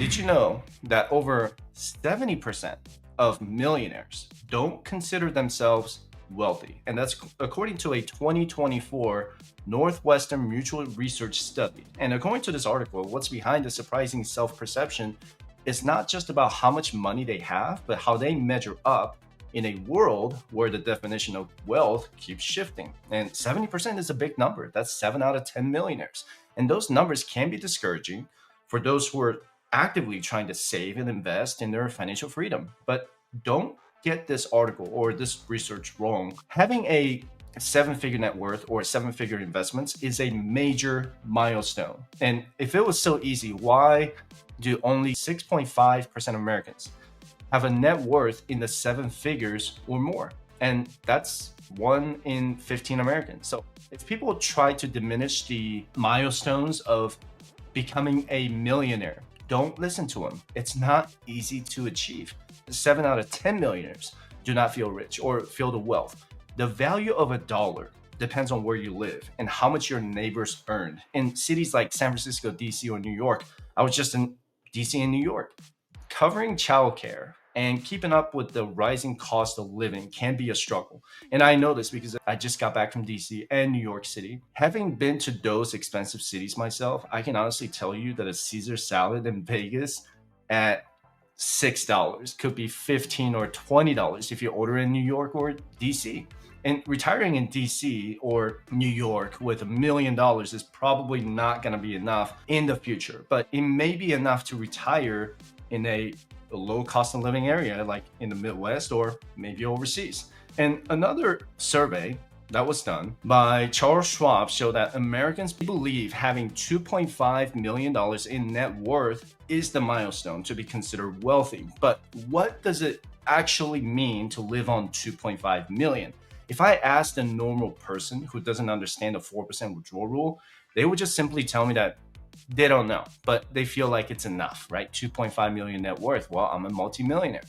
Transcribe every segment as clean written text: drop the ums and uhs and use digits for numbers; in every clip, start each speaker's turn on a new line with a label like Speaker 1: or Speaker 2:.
Speaker 1: Did you know that over 70% of millionaires don't consider themselves wealthy? And that's according to a 2024 Northwestern Mutual Research study. And according to this article, what's behind the surprising self perception is not just about how much money they have, but how they measure up in a world where the definition of wealth keeps shifting. And 70% is a big number. That's 7 out of 10 millionaires. And those numbers can be discouraging for those who are actively trying to save and invest in their financial freedom. But don't get this article or this research wrong. Having a seven-figure net worth or seven-figure investments is a major milestone. And if it was so easy, why do only 6.5% of Americans have a net worth in the seven figures or more? And that's 1 in 15 Americans. So if people try to diminish the milestones of becoming a millionaire, don't listen to them. It's not easy to achieve. 7 out of 10 millionaires do not feel rich or feel the wealth. The value of a dollar depends on where you live and how much your neighbors earned. In cities like San Francisco, DC, or New York, I was just in DC and New York. Covering childcare and keeping up with the rising cost of living can be a struggle. And I know this because I just got back from DC and New York City. Having been to those expensive cities myself, I can honestly tell you that a Caesar salad in Vegas at $6 could be $15 or $20 if you order in New York or DC. And retiring in DC or New York with $1 million is probably not going to be enough in the future, but it may be enough to retire in a low cost of living area like in the Midwest or maybe overseas. And another survey that was done by Charles Schwab showed that Americans believe having $2.5 million in net worth is the milestone to be considered wealthy. But what does it actually mean to live on 2.5 million? If I asked a normal person who doesn't understand the 4% withdrawal rule, they would just simply tell me that they don't know, but they feel like it's enough, right? 2.5 million net worth. Well, I'm a multimillionaire.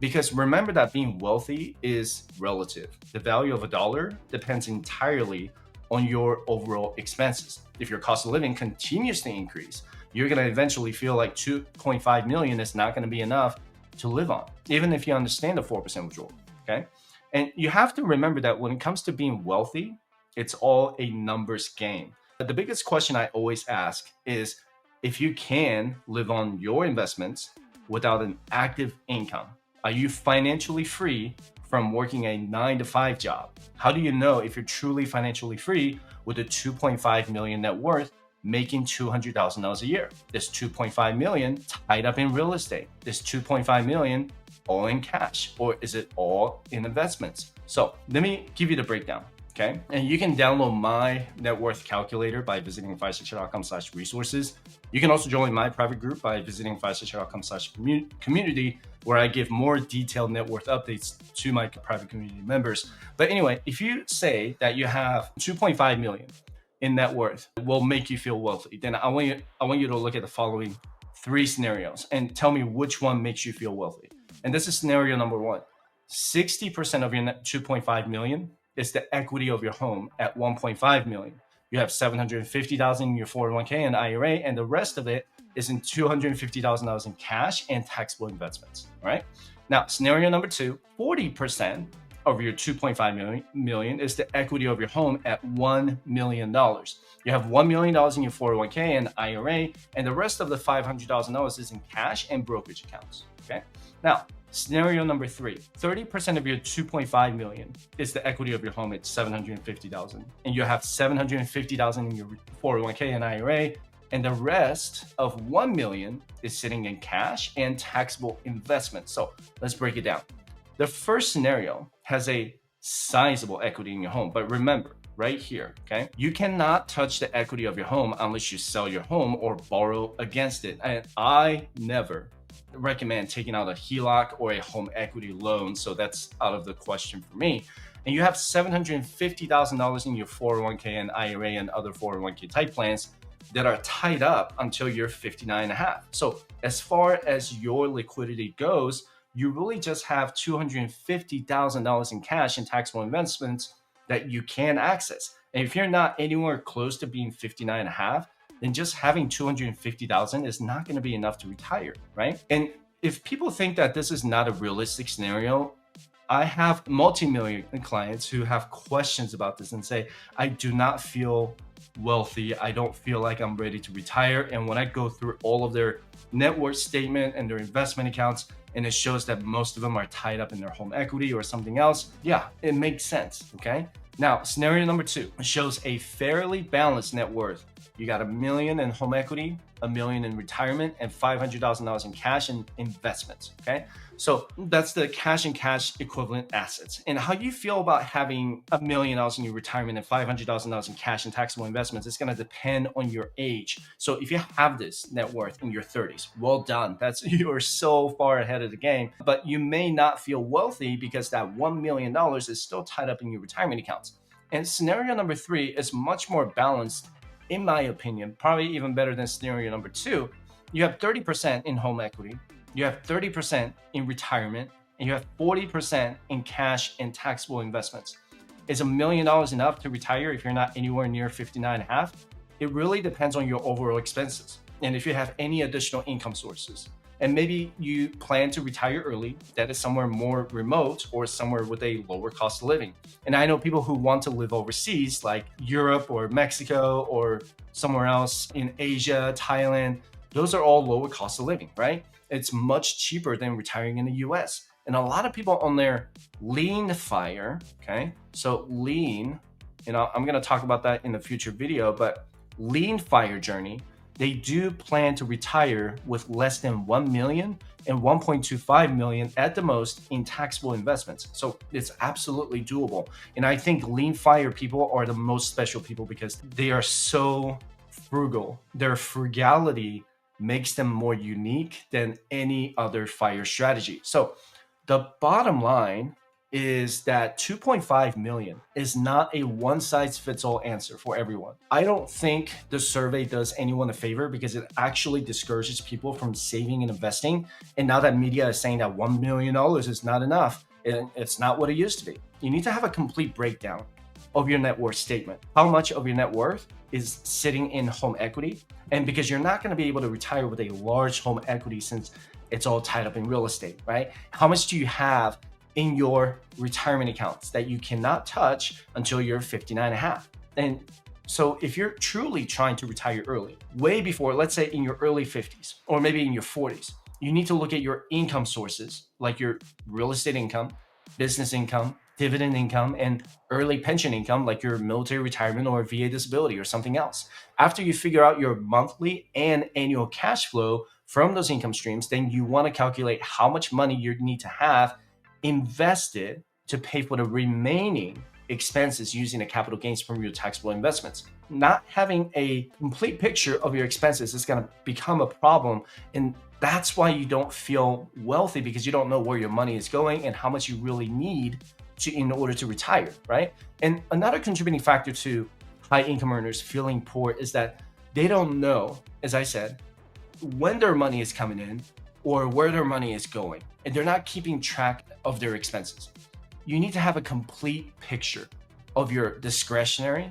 Speaker 1: Because remember that being wealthy is relative. The value of a dollar depends entirely on your overall expenses. If your cost of living continues to increase, you're going to eventually feel like 2.5 million is not going to be enough to live on, even if you understand the 4% withdrawal. Okay. And you have to remember that when it comes to being wealthy, it's all a numbers game. The biggest question I always ask is if you can live on your investments without an active income. Are you financially free from working a 9 to 5 job? How do you know if you're truly financially free with a 2.5 million net worth making $200,000 a year? This 2.5 million tied up in real estate, this 2.5 million all in cash, or is it all in investments? So let me give you the breakdown. Okay. And you can download my net worth calculator by visiting fivestructure.com/resources. You can also join my private group by visiting fivestructure.com/community, where I give more detailed net worth updates to my private community members. But anyway, if you say that you have 2.5 million in net worth will make you feel wealthy, then I want you to look at the following 3 scenarios and tell me which one makes you feel wealthy. And this is scenario number 1. 60% of your net 2.5 million is the equity of your home at 1.5 million. You have 750,000 in your 401k and IRA, and the rest of it is in $250,000 in cash and taxable investments. All right. Now, scenario number 2, 40% of your 2.5 million is the equity of your home at $1 million. You have $1 million in your 401k and IRA, and the rest of the $500,000 is in cash and brokerage accounts. Okay. Now, scenario number 3, 30% of your 2.5 million is the equity of your home at 750,000, and you have 750,000 in your 401k and IRA, and the rest of 1 million is sitting in cash and taxable investments. So let's break it down. The first scenario has a sizable equity in your home, but remember right here, okay, you cannot touch the equity of your home unless you sell your home or borrow against it. And I never recommend taking out a HELOC or a home equity loan, so that's out of the question for me. And you have $750,000 in your 401k and IRA and other 401k type plans that are tied up until you're 59 and a half. So as far as your liquidity goes, you really just have $250,000 in cash and taxable investments that you can access. And if you're not anywhere close to being 59 and a half, then just having 250,000 is not going to be enough to retire, right? And if people think that this is not a realistic scenario, I have multi-million clients who have questions about this and say, I do not feel wealthy. I don't feel like I'm ready to retire. And when I go through all of their net worth statement and their investment accounts, and it shows that most of them are tied up in their home equity or something else, yeah, it makes sense. Okay. Now, scenario number 2 shows a fairly balanced net worth. You got $1 million in home equity, $1 million in retirement, and $500,000 in cash and investments. Okay. So that's the cash and cash equivalent assets. And how you feel about having $1 million in your retirement and $500,000 in cash and taxable investments is going to depend on your age. So if you have this net worth in your 30s, well done. That's you're so far ahead of the game. But you may not feel wealthy because that $1 million is still tied up in your retirement accounts. And scenario number 3 is much more balanced, in my opinion, probably even better than scenario number 2. You have 30% in home equity, you have 30% in retirement, and you have 40% in cash and taxable investments. Is $1 million enough to retire if you're not anywhere near 59 and a half? It really depends on your overall expenses and if you have any additional income sources. And maybe you plan to retire early, that is somewhere more remote or somewhere with a lower cost of living. And I know people who want to live overseas, like Europe or Mexico or somewhere else in Asia, Thailand. Those are all lower cost of living, right? It's much cheaper than retiring in the US. And a lot of people on their lean fire, okay? So lean, I'm gonna talk about that in the future video, but lean fire journey, they do plan to retire with less than 1 million and 1.25 million at the most in taxable investments. So it's absolutely doable. And I think lean fire people are the most special people because they are so frugal. Their frugality makes them more unique than any other fire strategy. So the bottom line is that 2.5 million is not a one size fits all answer for everyone. I don't think the survey does anyone a favor because it actually discourages people from saving and investing. And now that media is saying that $1 million is not enough, it's not what it used to be. You need to have a complete breakdown of your net worth statement. How much of your net worth is sitting in home equity? And because you're not going to be able to retire with a large home equity since it's all tied up in real estate, right? How much do you have in your retirement accounts that you cannot touch until you're 59 and a half? And so if you're truly trying to retire early, way before, let's say in your early 50s or maybe in your 40s, you need to look at your income sources like your real estate income, business income, dividend income, and early pension income like your military retirement or VA disability or something else. After you figure out your monthly and annual cash flow from those income streams, then you want to calculate how much money you need to have invested to pay for the remaining expenses using the capital gains from your taxable investments. Not having a complete picture of your expenses is going to become a problem. And that's why you don't feel wealthy, because you don't know where your money is going and how much you really need in order to retire, right? And another contributing factor to high income earners feeling poor is that they don't know, as I said, when their money is coming in or where their money is going, and they're not keeping track of their expenses. You need to have a complete picture of your discretionary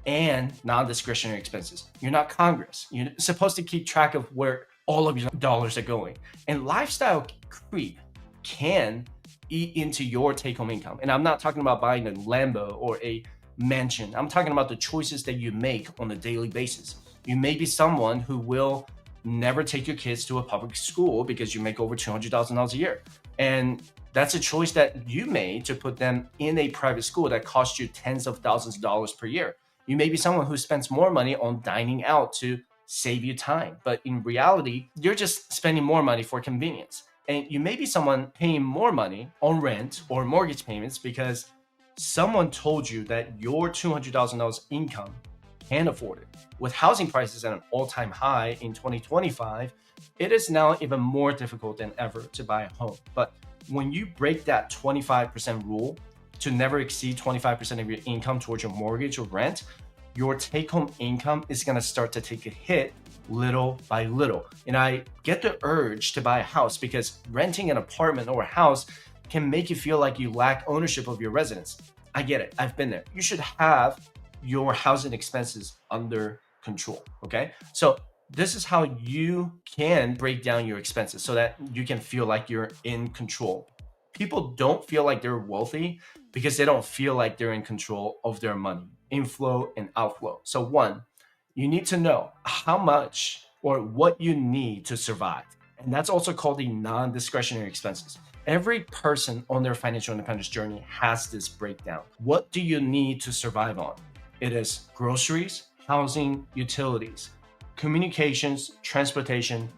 Speaker 1: and non-discretionary expenses. You're not Congress. You're supposed to keep track of where all of your dollars are going. And lifestyle creep can eat into your take-home income. And I'm not talking about buying a Lambo or a mansion. I'm talking about the choices that you make on a daily basis. You may be someone who will never take your kids to a public school because you make over $200,000 a year. And that's a choice that you made to put them in a private school that costs you tens of thousands of dollars per year. You may be someone who spends more money on dining out to save you time, but in reality, you're just spending more money for convenience. And you may be someone paying more money on rent or mortgage payments because someone told you that your $200,000 income can afford it. With housing prices at an all-time high in 2025, it is now even more difficult than ever to buy a home. But when you break that 25% rule to never exceed 25% of your income towards your mortgage or rent, your take-home income is going to start to take a hit little by little. And I get the urge to buy a house because renting an apartment or a house can make you feel like you lack ownership of your residence. I get it. I've been there. You should have your housing expenses under control. Okay, so this is how you can break down your expenses so that you can feel like you're in control. People don't feel like they're wealthy because they don't feel like they're in control of their money, inflow and outflow. So one, you need to know how much or what you need to survive. And that's also called the non-discretionary expenses. Every person on their financial independence journey has this breakdown. What do you need to survive on? It is groceries, housing, utilities, communications, transportation,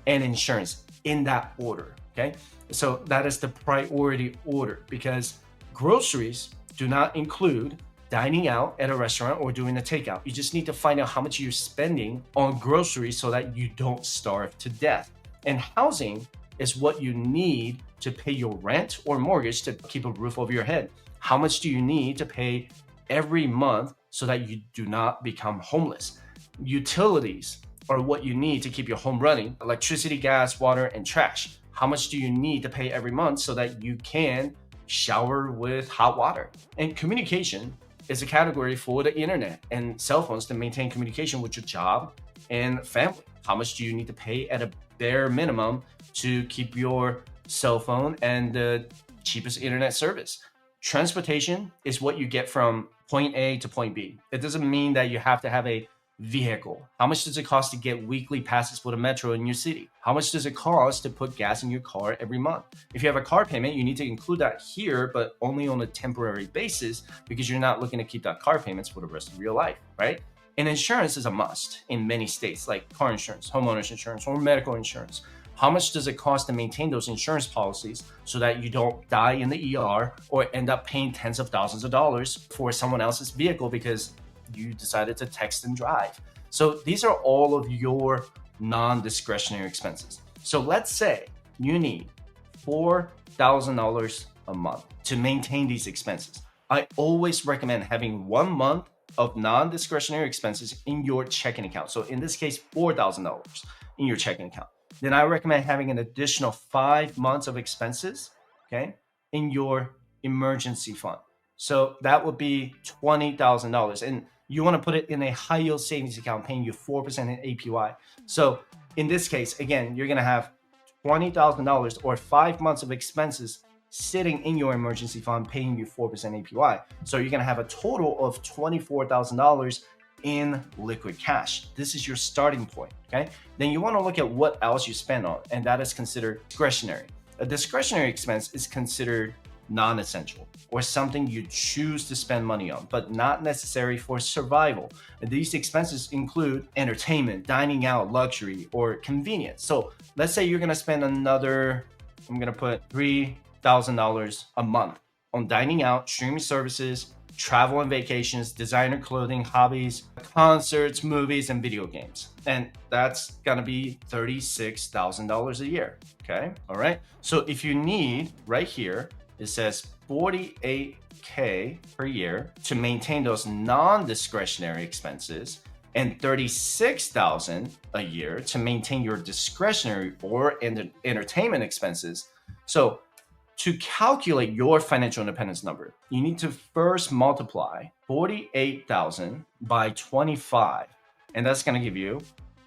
Speaker 1: and insurance in that order. Okay. So that is the priority order because groceries do not include dining out at a restaurant or doing a takeout. You just need to find out how much you're spending on groceries so that you don't starve to death. And housing is what you need to pay your rent or mortgage to keep a roof over your head. How much do you need to pay every month so that you do not become homeless? Utilities are what you need to keep your home running: electricity, gas, water, and trash. How much do you need to pay every month so that you can shower with hot water? And communication is a category for the internet and cell phones to maintain communication with your job and family. How much do you need to pay at a bare minimum to keep your cell phone and the cheapest internet service? Transportation is what you get from point A to point B. It doesn't mean that you have to have a vehicle. How much does it cost to get weekly passes for the metro in your city? How much does it cost to put gas in your car every month? If you have a car payment, you need to include that here, but only on a temporary basis because you're not looking to keep that car payments for the rest of your life, right? And insurance is a must in many states, like car insurance, homeowners insurance, or medical insurance. How much does it cost to maintain those insurance policies so that you don't die in the ER or end up paying tens of thousands of dollars for someone else's vehicle because you decided to text and drive? So these are all of your non-discretionary expenses. So let's say you need $4,000 a month to maintain these expenses. I always recommend having 1 month of non-discretionary expenses in your checking account. So in this case, $4,000 in your checking account. Then I recommend having an additional 5 months of expenses, okay, in your emergency fund. So that would be $20,000. And you want to put it in a high yield savings account paying you 4% in APY. So in this case, again, you're going to have $20,000 or 5 months of expenses sitting in your emergency fund paying you 4% APY. So you're going to have a total of $24,000 in liquid cash. This is your starting point, okay? Then you want to look at what else you spend on, and that is considered discretionary. A discretionary expense is considered non-essential or something you choose to spend money on, but not necessary for survival. And these expenses include entertainment, dining out, luxury, or convenience. So let's say you're going to spend another, I'm going to put $3,000 a month on dining out, streaming services, travel and vacations, designer clothing, hobbies, concerts, movies, and video games. And that's gonna be $36,000 a year, okay? All right, so if you need, right here, it says 48K per year to maintain those non-discretionary expenses and 36,000 a year to maintain your discretionary or entertainment expenses. So to calculate your financial independence number, you need to first multiply 48,000 by 25, and that's going to give you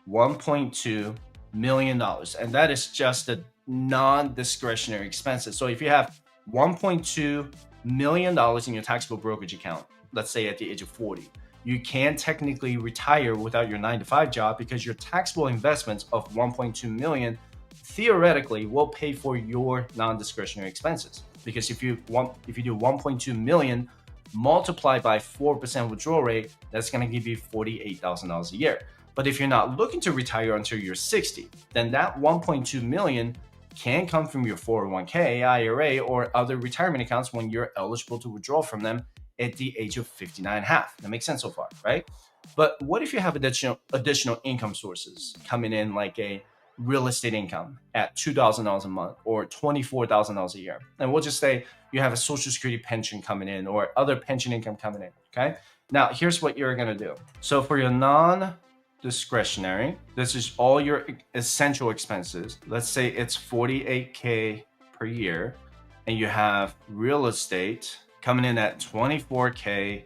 Speaker 1: $1.2 million. And that is just the non-discretionary expenses. So if you have $1.2 million in your taxable brokerage account, let's say at the age of 40, you can technically retire without your 9-to-5 job because your taxable investments of 1.2 million theoretically will pay for your non-discretionary expenses. Because if you do 1.2 million multiplied by 4% withdrawal rate, that's going to give you $48,000 a year. But if you're not looking to retire until you're 60, then that 1.2 million can come from your 401k, IRA, or other retirement accounts when you're eligible to withdraw from them at the age of 59.5. That makes sense so far, right? But what if you have additional income sources coming in, like a real estate income at $2,000 a month or $24,000 a year? And we'll just say you have a Social Security pension coming in or other pension income coming in, okay? Now, here's what you're gonna do. So for your non-discretionary, this is all your essential expenses. Let's say it's 48K per year, and you have real estate coming in at 24K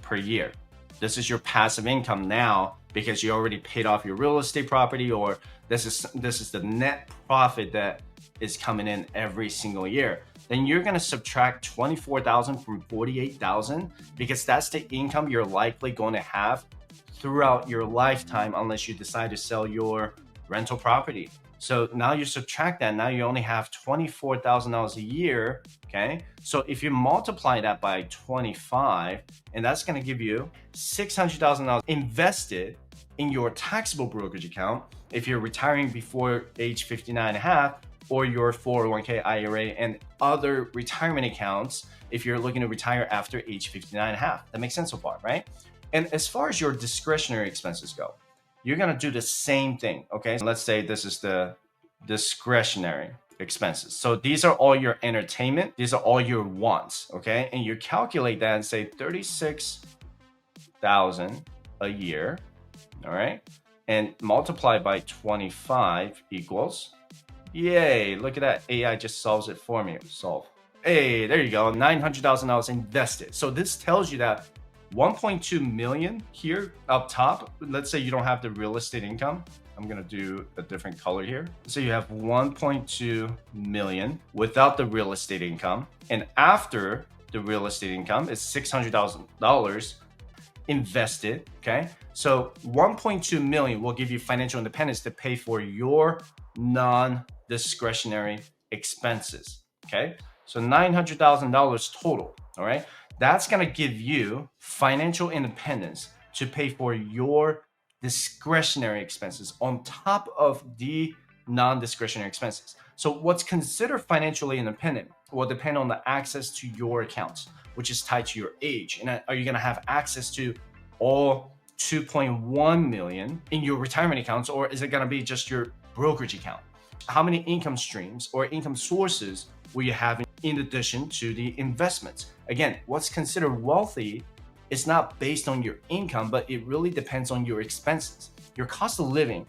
Speaker 1: per year. This is your passive income now because you already paid off your real estate property, or this is the net profit that is coming in every single year, then you're going to subtract 24,000 from 48,000, because that's the income you're likely going to have throughout your lifetime, unless you decide to sell your rental property. So now you subtract that, now you only have $24,000 a year. Okay, so if you multiply that by 25, and that's going to give you $600,000 invested in your taxable brokerage account if you're retiring before age 59 and a half, or your 401k, IRA, and other retirement accounts if you're looking to retire after age 59 and a half. That makes sense so far, right? And as far as your discretionary expenses go, you're going to do the same thing. Okay, so let's say this is the discretionary expenses. So these are all your entertainment, these are all your wants. Okay, and you calculate that and say 36,000 a year. All right, and multiply by 25 equals, yay, look at that, AI just solves it for me. Solve. Hey, there you go, $900,000 invested. So this tells you that 1.2 million here up top. Let's say you don't have the real estate income. I'm gonna do a different color here. So you have 1.2 million without the real estate income, and after the real estate income is $600,000 invested. Okay, so 1.2 million will give you financial independence to pay for your non-discretionary expenses. Okay, so $900,000 total. All right, that's going to give you financial independence to pay for your discretionary expenses on top of the non-discretionary expenses. So what's considered financially independent will depend on the access to your accounts, which is tied to your age. And are you going to have access to all 2.1 million in your retirement accounts, or is it going to be just your brokerage account? How many income streams or income sources will you have in addition to the investments? Again, what's considered wealthy is not based on your income, but it really depends on your expenses. Your cost of living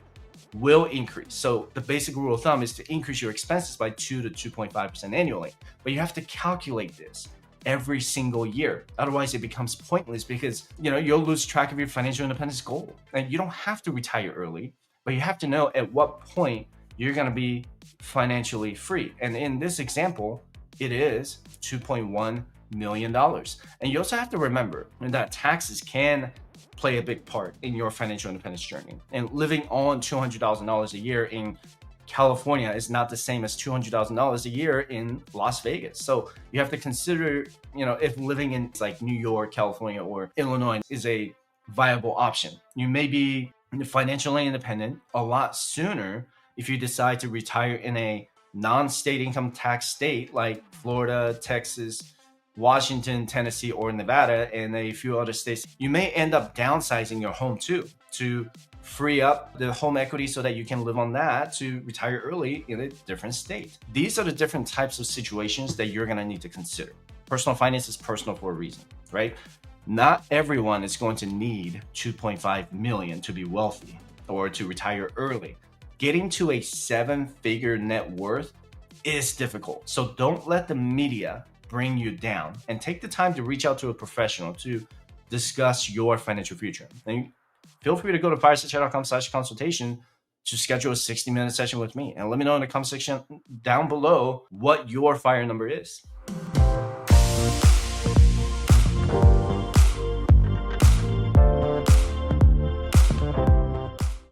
Speaker 1: will increase. So the basic rule of thumb is to increase your expenses by 2 to 2.5% annually. But you have to calculate this every single year. Otherwise, it becomes pointless, because you'll lose track of your financial independence goal. And you don't have to retire early, but you have to know at what point you're going to be financially free. And in this example, it is $2.1 million. And you also have to remember that taxes can play a big part in your financial independence journey. And living on $200,000 a year in California is not the same as $200,000 a year in Las Vegas. So you have to consider, if living in like New York, California, or Illinois is a viable option. You may be financially independent a lot sooner if you decide to retire in a non-state income tax state like Florida, Texas, Washington, Tennessee, or Nevada, and a few other states. You may end up downsizing your home too, to free up the home equity so that you can live on that to retire early in a different state. These are the different types of situations that you're going to need to consider. Personal finance is personal for a reason, right? Not everyone is going to need 2.5 million to be wealthy or to retire early. Getting to a 7-figure net worth is difficult. So don't let the media bring you down, and take the time to reach out to a professional to discuss your financial future. And feel free to go to firesightchat.com/consultation to schedule a 60-minute session with me, and let me know in the comment section down below what your fire number is.